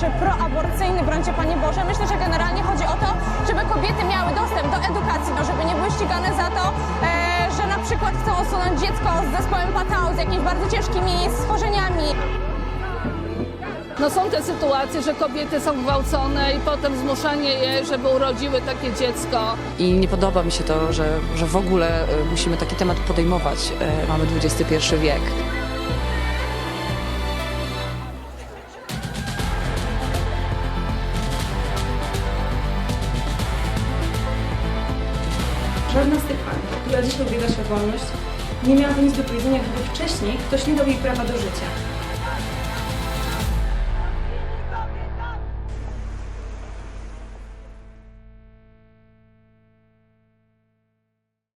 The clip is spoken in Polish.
proaborcyjny, brońcie Panie Boże. Myślę, że generalnie chodzi o to, żeby kobiety miały dostęp do edukacji, no żeby nie były ścigane za to, że na przykład chcą usunąć dziecko z zespołem Patau, z jakimiś bardzo ciężkimi schorzeniami. No są te sytuacje, że kobiety są gwałcone i potem zmuszanie je, żeby urodziły takie dziecko. I nie podoba mi się to, że w ogóle musimy taki temat podejmować. Mamy XXI wiek. Żadna z tych pań, która dzisiaj ubiega się o wolność, nie miałaby nic do powiedzenia, gdyby wcześniej ktoś nie dał jej prawa do życia.